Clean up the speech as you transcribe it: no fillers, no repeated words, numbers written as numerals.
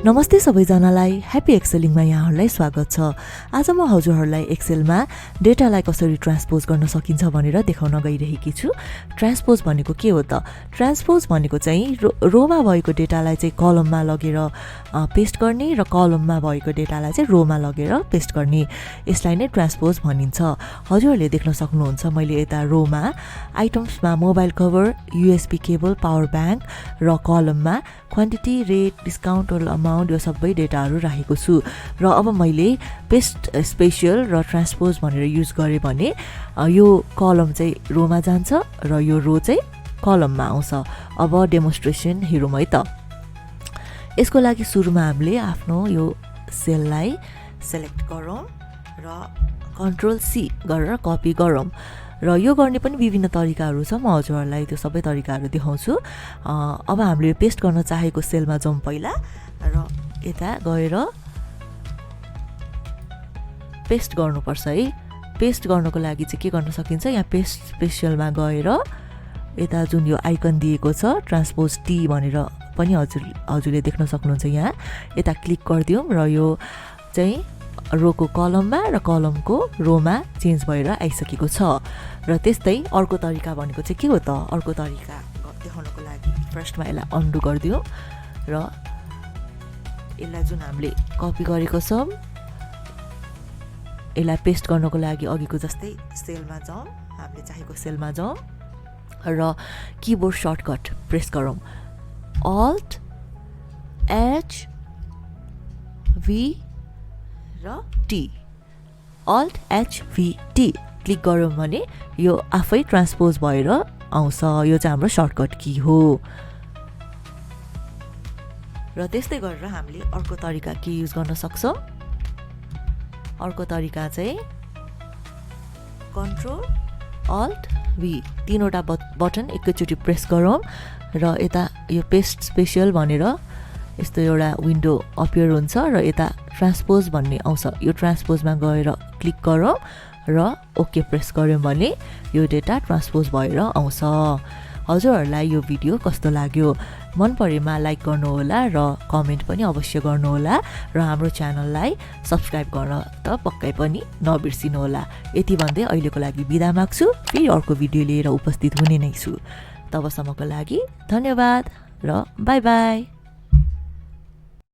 नमस्ते सबैजनालाई ह्यापी एक्सेलिङमा यहाँहरूलाई स्वागत छ। आज म हजुरहरूलाई एक्सेलमा डेटालाई कसरी ट्रान्सपोज गर्न सकिन्छ भनेर देखाउन गइरहेकी छु। ट्रान्सपोज भनेको के हो त? ट्रान्सपोज भनेको चाहिँ रोमा भएको डेटालाई चाहिँ कलममा लगेर पेस्ट गर्ने र कलममा भएको डेटालाई चाहिँ रोमा लगेर पेस्ट गर्ने। यसलाई नै ट्रान्सपोज भनिन्छ। हजुरहरूले देख्न सक्नुहुन्छ मैले यता रोमा आइटम्समा mobile cover, USB cable, power bank र कलममा क्वान्टिटी, रेट, डिस्काउन्ट अमाउन्ट यो सबै डेटाहरू राखेको छु। र अब मैले पेस्ट स्पेसियल र ट्रान्सपोज भनेर युज गरेँ भने यो कलम चाहिँ रोमा जान्छ र यो रो चाहिँ कलममा आउँछ। अब डेमोन्स्ट्रेसन हेरौँ है त। यसको लागि सुरुमा हामीले आफ्नो यो सेललाई सेलेक्ट गरौँ र कन्ट्रोल C गरेर कपी गरौँ। र यो गर्ने पनि विभिन्न तरिकाहरू छ, म हजुरहरूलाई त्यो सबै तरिकाहरू देखाउँछु। अब हामीले पेस्ट गर्न चाहेको सेलमा जाउँ पहिला र यता गएर पेस्ट गर्नुपर्छ है। पेस्ट गर्नको लागि चाहिँ के गर्न सकिन्छ, यहाँ पेस्ट स्पेसियलमा गएर यता जुन यो आइकन दिएको छ ट्रान्सपोज T भनेर पनि हजुरले देख्न सक्नुहुन्छ। यहाँ यता क्लिक गरिदिउँ र यो चाहिँ रोको कलममा र कलमको रोमा चेन्ज भएर आइसकेको छ। र त्यस्तै अर्को तरिका भनेको चाहिँ के हो त? अर्को तरिका देखाउनको लागि फर्स्टमा यसलाई अन्डु गरिदिउँ र यसलाई जुन हामीले कपी गरेको छौँ यसलाई पेस्ट गर्नको लागि अघिको जस्तै सेलमा जाउँ, हामीले चाहेको सेलमा जाउँ र किबोर्ड सर्टकट प्रेस गरौँ Alt H V र T, Alt H V T click गरौँ भने यो आफै ट्रान्सपोज भएर आउँछ। यो चाहिँ हाम्रो सर्टकट की हो। र त्यस्तै गरेर हामीले अर्को तरिका के युज गर्न सक्छौँ? अर्को तरिका चाहिँ कन्ट्रोल Alt V, तीनवटा बटन एकैचोटि प्रेस गरौँ र यता यो पेस्ट स्पेसियल भनेर यस्तो एउटा विन्डो अपियर हुन्छ र यता ट्रान्सपोज भन्ने आउँछ। यो ट्रान्सपोजमा गएर क्लिक गरौँ र ओके प्रेस गऱ्यौँ भने यो डेटा ट्रान्सपोज भएर आउँछ। हजुरहरूलाई यो भिडियो कस्तो लाग्यो? मन परेमा लाइक गर्नुहोला र कमेन्ट पनि अवश्य गर्नुहोला र हाम्रो च्यानललाई सब्सक्राइब गर्न त पक्कै पनि नबिर्सिनुहोला। यति भन्दै अहिलेको लागि बिदा माग्छु। फेरि अर्को भिडियो लिएर उपस्थित हुने नै छु। तबसम्मको लागि धन्यवाद र बाई बाई।